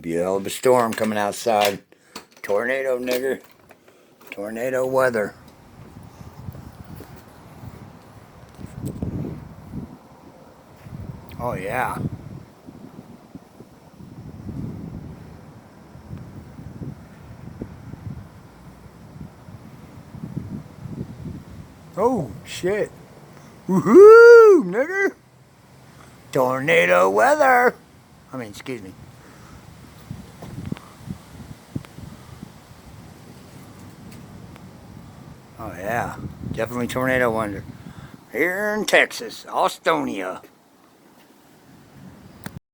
be a hell of a storm coming outside. Tornado, nigger. Tornado weather. Oh, yeah. Oh, shit. Woohoo, nigger. Tornado weather. Excuse me. Oh, yeah. Definitely tornado weather. Here in Texas, Austonia.